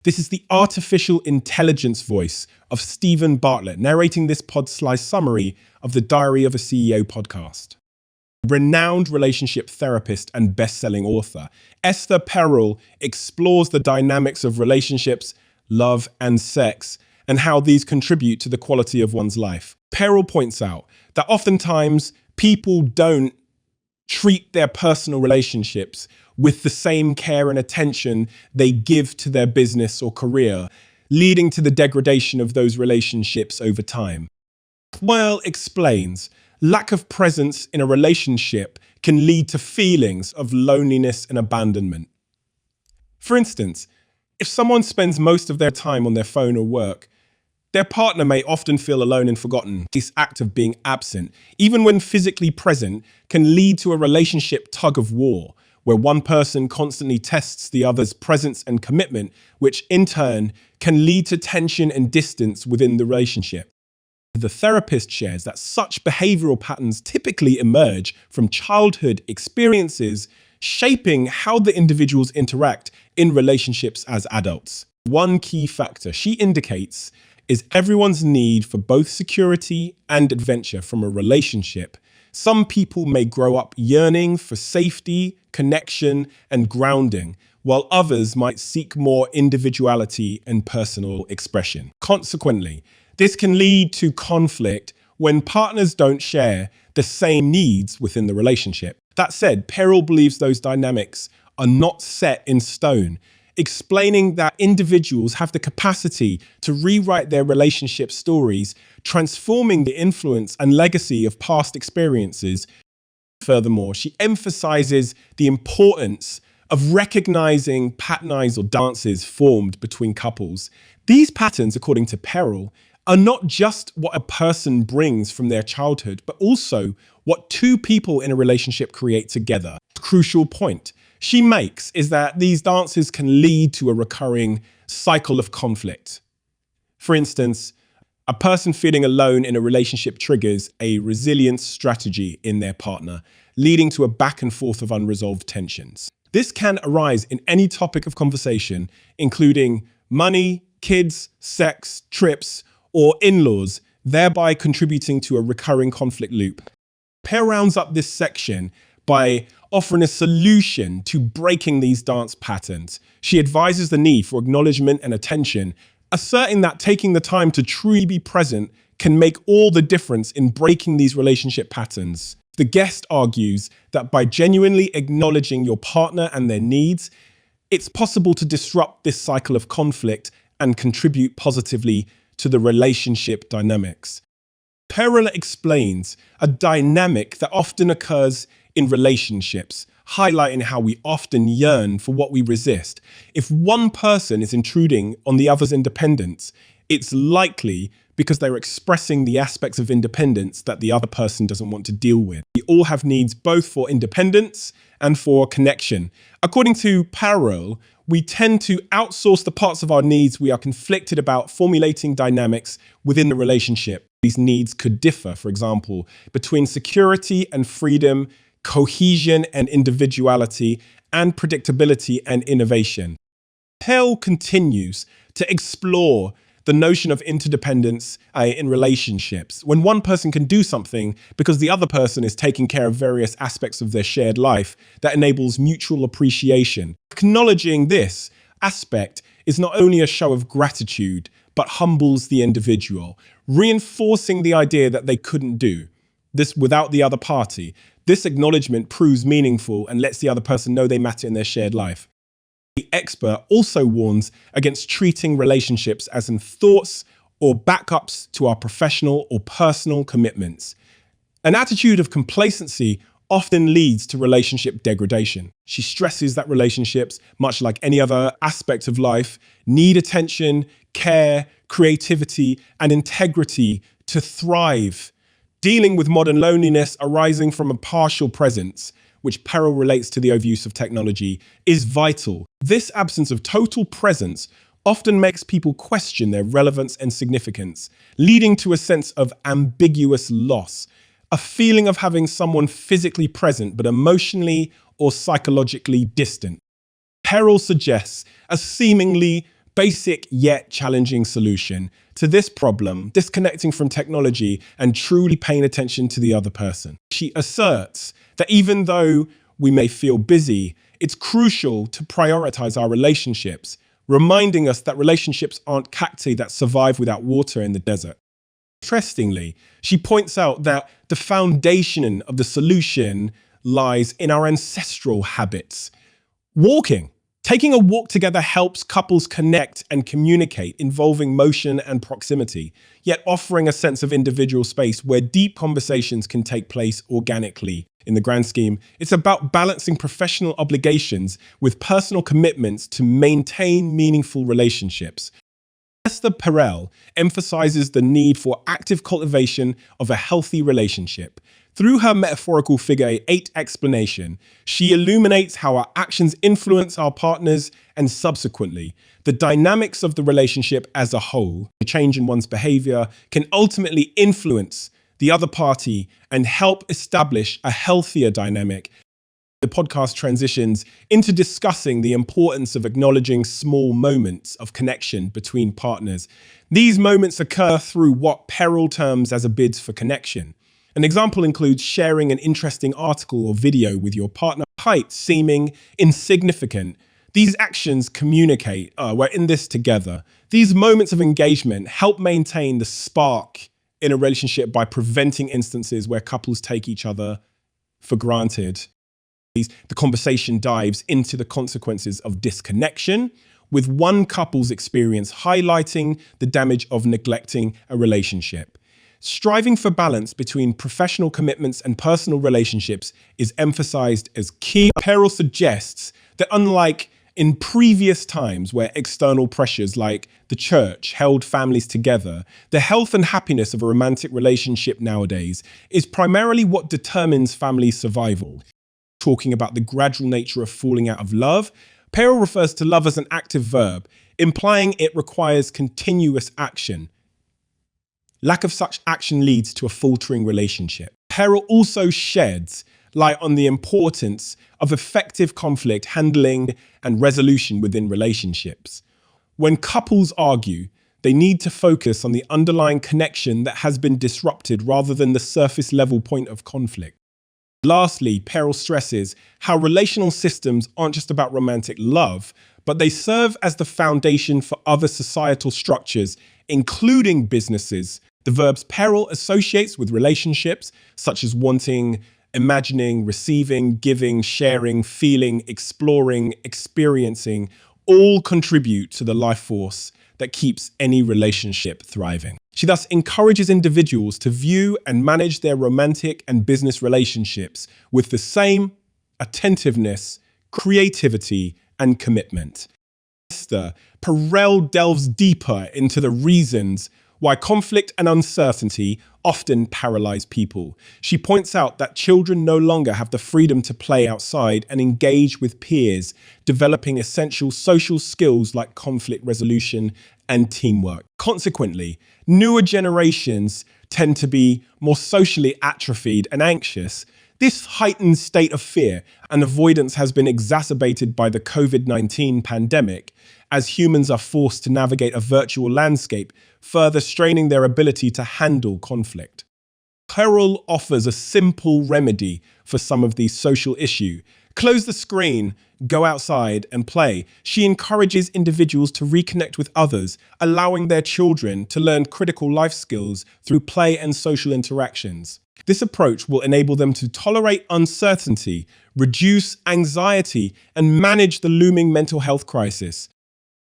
This is the artificial intelligence voice of Stephen Bartlett, narrating this pod-slice summary of the Diary of a CEO podcast. Renowned relationship therapist and best-selling author, Esther Perel explores the dynamics of relationships, love, and sex, and how these contribute to the quality of one's life. Perel points out that oftentimes people don't treat their personal relationships with the same care and attention they give to their business or career, leading to the degradation of those relationships over time. Perel explains, lack of presence in a relationship can lead to feelings of loneliness and abandonment. For instance, if someone spends most of their time on their phone or work, their partner may often feel alone and forgotten. This act of being absent, even when physically present, can lead to a relationship tug of war, where one person constantly tests the other's presence and commitment, which in turn can lead to tension and distance within the relationship. The therapist shares that such behavioral patterns typically emerge from childhood experiences, shaping how the individuals interact in relationships as adults. One key factor she indicates is everyone's need for both security and adventure from a relationship. Some people may grow up yearning for safety, connection, and grounding, while others might seek more individuality and personal expression. Consequently, this can lead to conflict when partners don't share the same needs within the relationship. That said, Perel believes those dynamics are not set in stone, explaining that individuals have the capacity to rewrite their relationship stories, transforming the influence and legacy of past experiences. Furthermore, she emphasizes the importance of recognizing patterns or dances formed between couples. These patterns, according to Perel, are not just what a person brings from their childhood, but also what two people in a relationship create together. Crucial point she makes is that these dances can lead to a recurring cycle of conflict. For instance, a person feeling alone in a relationship triggers a resilience strategy in their partner, leading to a back and forth of unresolved tensions. This can arise in any topic of conversation, including money, kids, sex, trips, or in-laws, thereby contributing to a recurring conflict loop. Perel rounds up this section by offering a solution to breaking these dance patterns. She advises the need for acknowledgement and attention, asserting that taking the time to truly be present can make all the difference in breaking these relationship patterns. The guest argues that by genuinely acknowledging your partner and their needs, it's possible to disrupt this cycle of conflict and contribute positively to the relationship dynamics. Perel explains a dynamic that often occurs in relationships, highlighting how we often yearn for what we resist. If one person is intruding on the other's independence, it's likely because they're expressing the aspects of independence that the other person doesn't want to deal with. We all have needs both for independence and for connection. According to Perel, we tend to outsource the parts of our needs we are conflicted about, formulating dynamics within the relationship. These needs could differ, for example, between security and freedom, cohesion and individuality, and predictability and innovation. Perel continues to explore the notion of interdependence in relationships. When one person can do something because the other person is taking care of various aspects of their shared life, that enables mutual appreciation. Acknowledging this aspect is not only a show of gratitude, but humbles the individual, reinforcing the idea that they couldn't do this without the other party. This acknowledgement proves meaningful and lets the other person know they matter in their shared life. The expert also warns against treating relationships as in thoughts or backups to our professional or personal commitments. An attitude of complacency often leads to relationship degradation. She stresses that relationships, much like any other aspect of life, need attention, care, creativity, and integrity to thrive. Dealing with modern loneliness arising from a partial presence, which Perel relates to the overuse of technology, is vital. This absence of total presence often makes people question their relevance and significance, leading to a sense of ambiguous loss, a feeling of having someone physically present but emotionally or psychologically distant. Perel suggests a seemingly basic yet challenging solution to this problem, disconnecting from technology and truly paying attention to the other person. She asserts that even though we may feel busy, it's crucial to prioritize our relationships, reminding us that relationships aren't cacti that survive without water in the desert. Interestingly, she points out that the foundation of the solution lies in our ancestral habits. Walking. Taking a walk together helps couples connect and communicate, involving motion and proximity, yet offering a sense of individual space where deep conversations can take place organically. In the grand scheme, it's about balancing professional obligations with personal commitments to maintain meaningful relationships. Esther Perel emphasizes the need for active cultivation of a healthy relationship. Through her metaphorical figure 8 explanation, she illuminates how our actions influence our partners and subsequently, the dynamics of the relationship as a whole. A change in one's behavior can ultimately influence the other party and help establish a healthier dynamic. The podcast transitions into discussing the importance of acknowledging small moments of connection between partners. These moments occur through what Perel terms as a bid for connection. An example includes sharing an interesting article or video with your partner, despite seeming insignificant. These actions communicate, we're in this together. These moments of engagement help maintain the spark in a relationship by preventing instances where couples take each other for granted. The conversation dives into the consequences of disconnection, with one couple's experience highlighting the damage of neglecting a relationship. Striving for balance between professional commitments and personal relationships is emphasized as key. Perel suggests that unlike in previous times where external pressures like the church held families together, the health and happiness of a romantic relationship nowadays is primarily what determines family survival. Talking about the gradual nature of falling out of love, Perel refers to love as an active verb, implying it requires continuous action. Lack of such action leads to a faltering relationship. Perel also sheds light on the importance of effective conflict handling and resolution within relationships. When couples argue, they need to focus on the underlying connection that has been disrupted rather than the surface level point of conflict. Lastly, Perel stresses how relational systems aren't just about romantic love, but they serve as the foundation for other societal structures, including businesses. The verbs Perel associates with relationships, such as wanting, imagining, receiving, giving, sharing, feeling, exploring, experiencing, all contribute to the life force that keeps any relationship thriving. She thus encourages individuals to view and manage their romantic and business relationships with the same attentiveness, creativity, and commitment. Esther Perel delves deeper into the reasons why conflict and uncertainty often paralyze people. She points out that children no longer have the freedom to play outside and engage with peers, developing essential social skills like conflict resolution and teamwork. Consequently, newer generations tend to be more socially atrophied and anxious. This heightened state of fear and avoidance has been exacerbated by the COVID-19 pandemic, as humans are forced to navigate a virtual landscape, further straining their ability to handle conflict. Perel offers a simple remedy for some of these social issues. Close the screen, go outside and play. She encourages individuals to reconnect with others, allowing their children to learn critical life skills through play and social interactions. This approach will enable them to tolerate uncertainty, reduce anxiety, and manage the looming mental health crisis.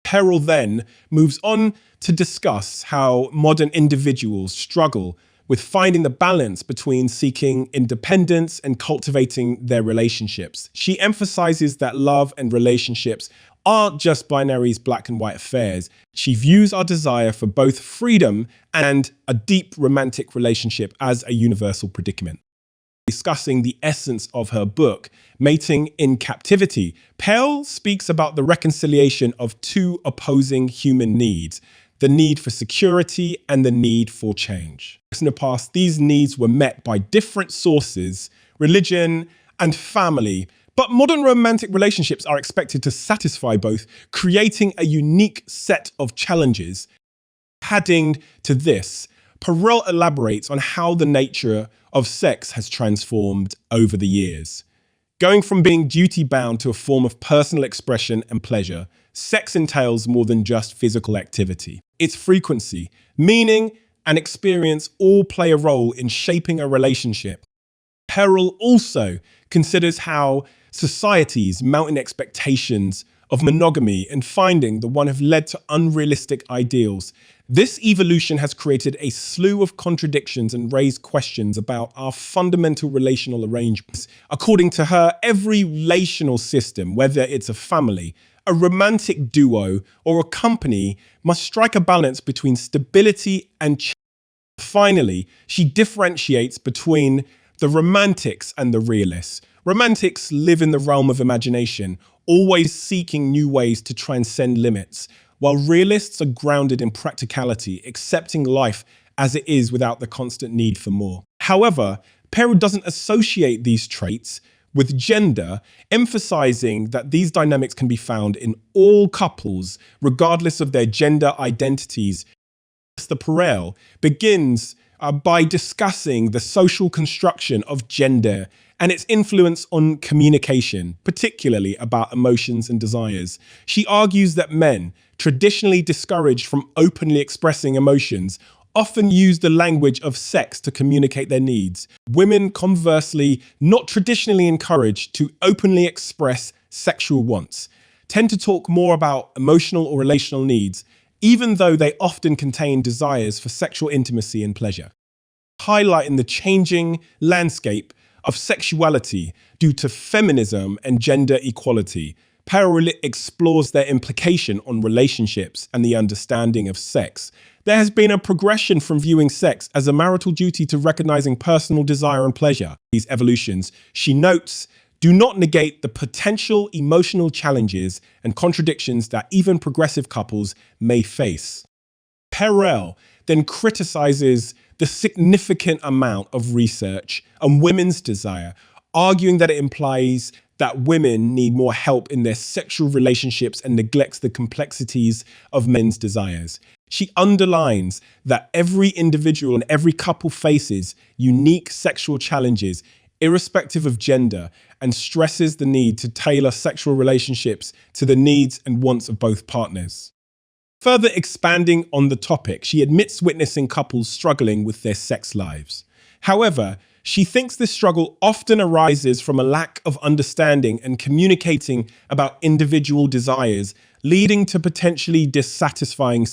Perel then moves on to discuss how modern individuals struggle with finding the balance between seeking independence and cultivating their relationships. She emphasizes that love and relationships aren't just binaries, black and white affairs. She views our desire for both freedom and a deep romantic relationship as a universal predicament. Discussing the essence of her book, Mating in Captivity, Perel speaks about the reconciliation of two opposing human needs: the need for security and the need for change. In the past, these needs were met by different sources, religion and family, But modern romantic relationships are expected to satisfy both, creating a unique set of challenges. Adding to this, Perel elaborates on how the nature of sex has transformed over the years. Going from being duty-bound to a form of personal expression and pleasure, sex entails more than just physical activity. Its frequency, meaning, and experience all play a role in shaping a relationship. Perel also considers how society's mounting expectations of monogamy and finding the one have led to unrealistic ideals. This evolution has created a slew of contradictions and raised questions about our fundamental relational arrangements. According to her, every relational system, whether it's a family, a romantic duo, or a company, must strike a balance between stability and change. Finally, she differentiates between the romantics and the realists. Romantics live in the realm of imagination, always seeking new ways to transcend limits, while realists are grounded in practicality, accepting life as it is without the constant need for more. However, Perel doesn't associate these traits with gender, emphasizing that these dynamics can be found in all couples, regardless of their gender identities. Esther Perel begins by discussing the social construction of gender and its influence on communication, particularly about emotions and desires. She argues that men, traditionally discouraged from openly expressing emotions, often use the language of sex to communicate their needs. Women, conversely, not traditionally encouraged to openly express sexual wants, tend to talk more about emotional or relational needs, even though they often contain desires for sexual intimacy and pleasure. Highlighting the changing landscape of sexuality due to feminism and gender equality, Perel explores their implication on relationships and the understanding of sex. There has been a progression from viewing sex as a marital duty to recognizing personal desire and pleasure. These evolutions, she notes, do not negate the potential emotional challenges and contradictions that even progressive couples may face. Perel then criticizes the significant amount of research on women's desire, arguing that it implies that women need more help in their sexual relationships and neglects the complexities of men's desires. She underlines that every individual and every couple faces unique sexual challenges, irrespective of gender, and stresses the need to tailor sexual relationships to the needs and wants of both partners. Further expanding on the topic, she admits witnessing couples struggling with their sex lives. However, she thinks this struggle often arises from a lack of understanding and communicating about individual desires, leading to potentially dissatisfying.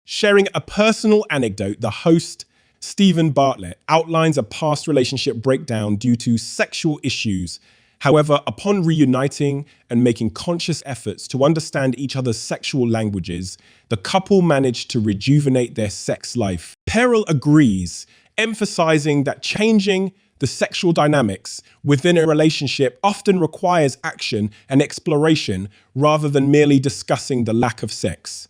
Sharing a personal anecdote, the host, Stephen Bartlett, outlines a past relationship breakdown due to sexual issues. However, upon reuniting and making conscious efforts to understand each other's sexual languages, the couple managed to rejuvenate their sex life. Perel agrees, emphasizing that changing the sexual dynamics within a relationship often requires action and exploration rather than merely discussing the lack of sex.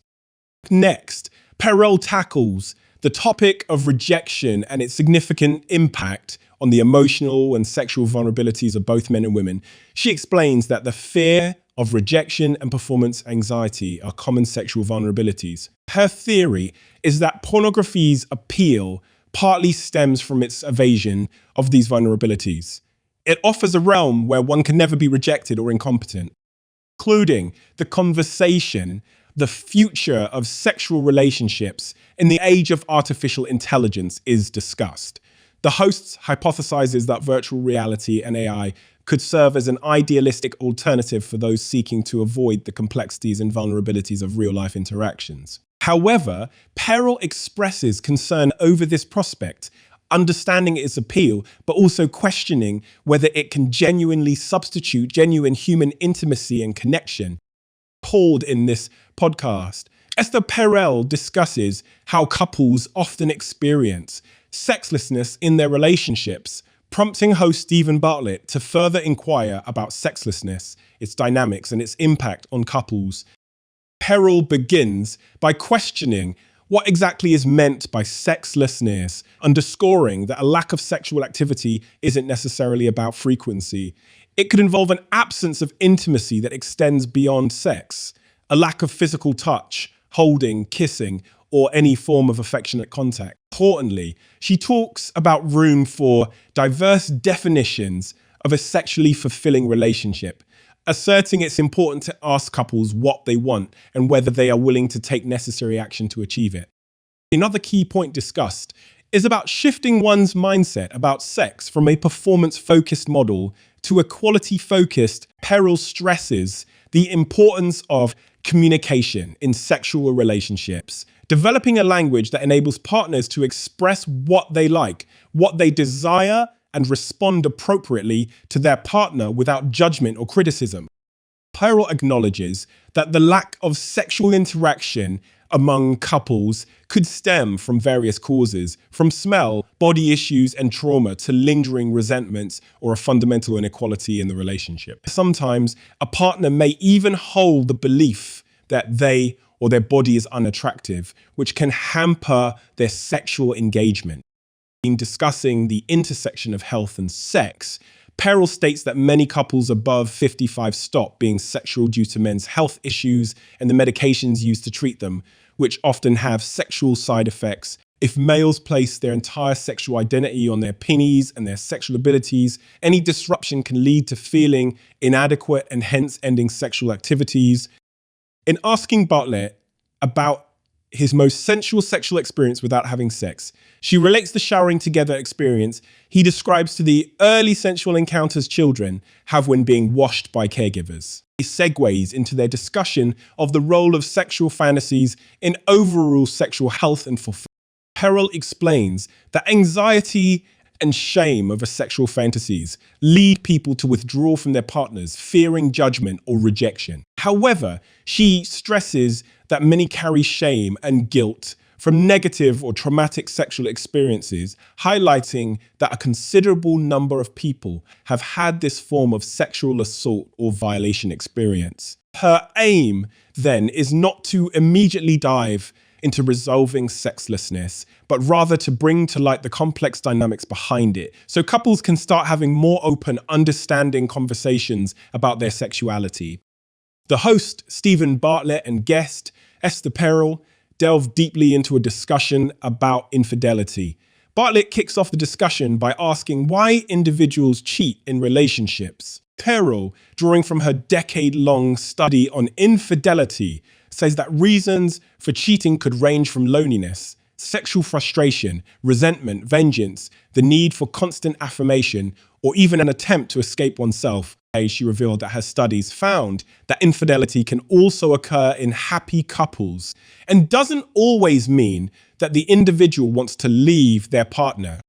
Next, Perel tackles the topic of rejection and its significant impact on the emotional and sexual vulnerabilities of both men and women. She explains that the fear of rejection and performance anxiety are common sexual vulnerabilities. Her theory is that pornography's appeal partly stems from its evasion of these vulnerabilities. It offers a realm where one can never be rejected or incompetent, including the conversation, the future of sexual relationships in the age of artificial intelligence is discussed. The host hypothesizes that virtual reality and AI could serve as an idealistic alternative for those seeking to avoid the complexities and vulnerabilities of real-life interactions. However, Perel expresses concern over this prospect, understanding its appeal, but also questioning whether it can genuinely substitute genuine human intimacy and connection. Called in this podcast, Esther Perel discusses how couples often experience sexlessness in their relationships, prompting host Stephen Bartlett to further inquire about sexlessness, its dynamics, and its impact on couples. Perel begins by questioning what exactly is meant by sexlessness, underscoring that a lack of sexual activity isn't necessarily about frequency. It could involve an absence of intimacy that extends beyond sex, a lack of physical touch, holding, kissing, or any form of affectionate contact. Importantly, she talks about room for diverse definitions of a sexually fulfilling relationship, asserting it's important to ask couples what they want and whether they are willing to take necessary action to achieve it. Another key point discussed is about shifting one's mindset about sex from a performance-focused model to a quality-focused. Perel stresses the importance of communication in sexual relationships, developing a language that enables partners to express what they like, what they desire, and respond appropriately to their partner without judgment or criticism. Perel acknowledges that the lack of sexual interaction among couples could stem from various causes, from smell, body issues, and trauma to lingering resentments or a fundamental inequality in the relationship. Sometimes a partner may even hold the belief that they or their body is unattractive, which can hamper their sexual engagement. In discussing the intersection of health and sex, Perel states that many couples above 55 stop being sexual due to men's health issues and the medications used to treat them, which often have sexual side effects. If males place their entire sexual identity on their penis and their sexual abilities, any disruption can lead to feeling inadequate and hence ending sexual activities. In asking Bartlett about his most sensual sexual experience without having sex, she relates the showering together experience he describes to the early sensual encounters children have when being washed by caregivers. He segues into their discussion of the role of sexual fantasies in overall sexual health and fulfillment. Perel explains that anxiety and shame over sexual fantasies lead people to withdraw from their partners, fearing judgment or rejection. However, she stresses that many carry shame and guilt from negative or traumatic sexual experiences, highlighting that a considerable number of people have had this form of sexual assault or violation experience. Her aim, then, is not to immediately dive into resolving sexlessness, but rather to bring to light the complex dynamics behind it, so couples can start having more open, understanding conversations about their sexuality. The host, Stephen Bartlett, and guest, Esther Perel, delve deeply into a discussion about infidelity. Bartlett kicks off the discussion by asking why individuals cheat in relationships. Perel, drawing from her decade-long study on infidelity, says that reasons for cheating could range from loneliness, sexual frustration, resentment, vengeance, the need for constant affirmation, or even an attempt to escape oneself. She revealed that her studies found that infidelity can also occur in happy couples and doesn't always mean that the individual wants to leave their partner.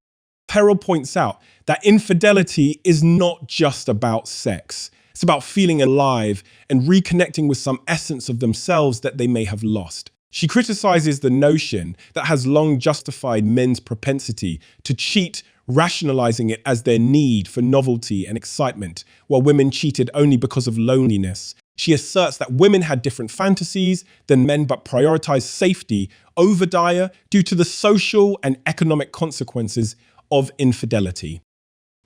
Perel points out that infidelity is not just about sex. It's about feeling alive and reconnecting with some essence of themselves that they may have lost. She criticizes the notion that has long justified men's propensity to cheat, rationalizing it as their need for novelty and excitement, while women cheated only because of loneliness. She asserts that women had different fantasies than men but prioritized safety over desire due to the social and economic consequences of infidelity.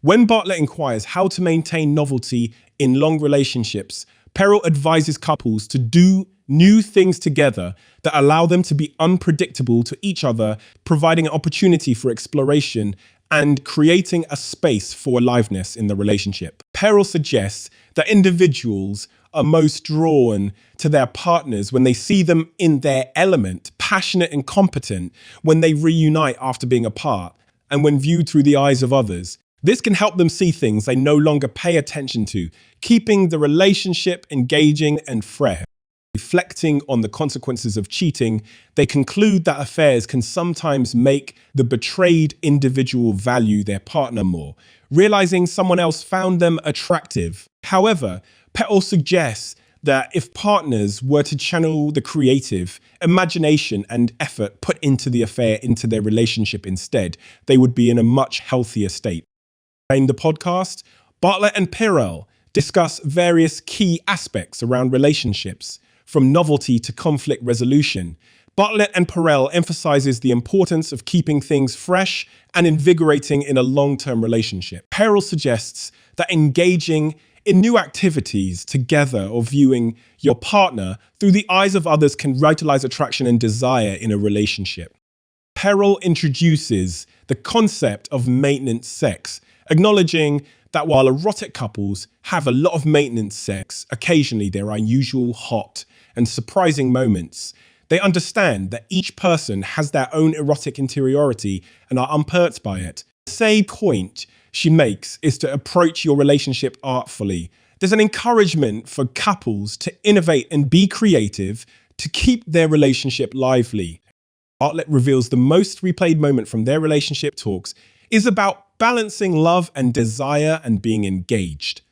When Bartlett inquires how to maintain novelty in long relationships, Perel advises couples to do new things together that allow them to be unpredictable to each other, providing an opportunity for exploration and creating a space for aliveness in the relationship. Perel suggests that individuals are most drawn to their partners when they see them in their element, passionate and competent, when they reunite after being apart, and when viewed through the eyes of others. This can help them see things they no longer pay attention to, keeping the relationship engaging and fresh. Reflecting on the consequences of cheating, they conclude that affairs can sometimes make the betrayed individual value their partner more, realizing someone else found them attractive. However, Perel suggests that if partners were to channel the creative imagination and effort put into the affair into their relationship instead, they would be in a much healthier state. In the podcast, Bartlett and Perel discuss various key aspects around relationships, from novelty to conflict resolution. Bartlett and Perel emphasizes the importance of keeping things fresh and invigorating in a long-term relationship. Perel suggests that engaging in new activities together or viewing your partner through the eyes of others can revitalize attraction and desire in a relationship. Perel introduces the concept of maintenance sex, acknowledging that while erotic couples have a lot of maintenance sex, occasionally there are unusual, hot, and surprising moments. They understand that each person has their own erotic interiority and are unperturbed by it. The same point she makes is to approach your relationship artfully. There's an encouragement for couples to innovate and be creative to keep their relationship lively. Bartlett reveals the most replayed moment from their relationship talks is about balancing love and desire and being engaged,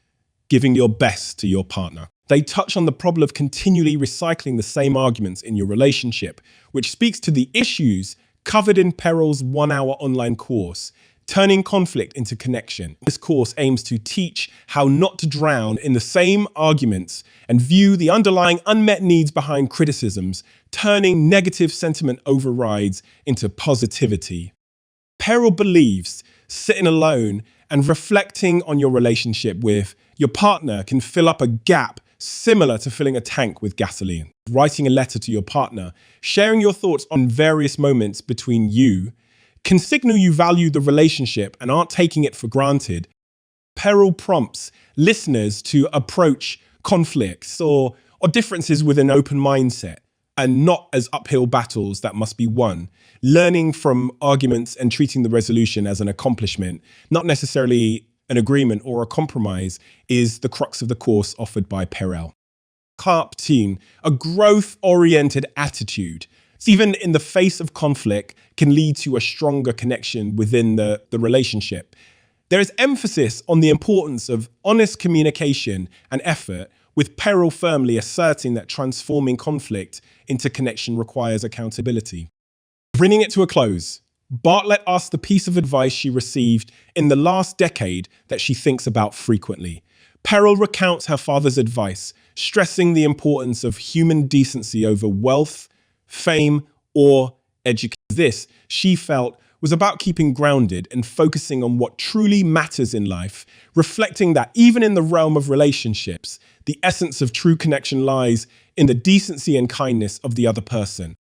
giving your best to your partner. They touch on the problem of continually recycling the same arguments in your relationship, which speaks to the issues covered in Perel's 1-hour online course, Turning Conflict into Connection. This course aims to teach how not to drown in the same arguments and view the underlying unmet needs behind criticisms, turning negative sentiment overrides into positivity. Perel believes sitting alone and reflecting on your relationship with your partner can fill up a gap similar to filling a tank with gasoline. Writing a letter to your partner, sharing your thoughts on various moments between you, can signal you value the relationship and aren't taking it for granted. Perel prompts listeners to approach conflicts or differences with an open mindset and not as uphill battles that must be won. Learning from arguments and treating the resolution as an accomplishment, not necessarily an agreement or a compromise, is the crux of the course offered by Perel. Cultivating, a growth-oriented attitude, even in the face of conflict, can lead to a stronger connection within the relationship. There is emphasis on the importance of honest communication and effort, with Perel firmly asserting that transforming conflict into connection requires accountability. Bringing it to a close, Bartlett asks the piece of advice she received in the last decade that she thinks about frequently. Perel recounts her father's advice, stressing the importance of human decency over wealth, fame, or education. This, she felt, was about keeping grounded and focusing on what truly matters in life, reflecting that even in the realm of relationships, the essence of true connection lies in the decency and kindness of the other person.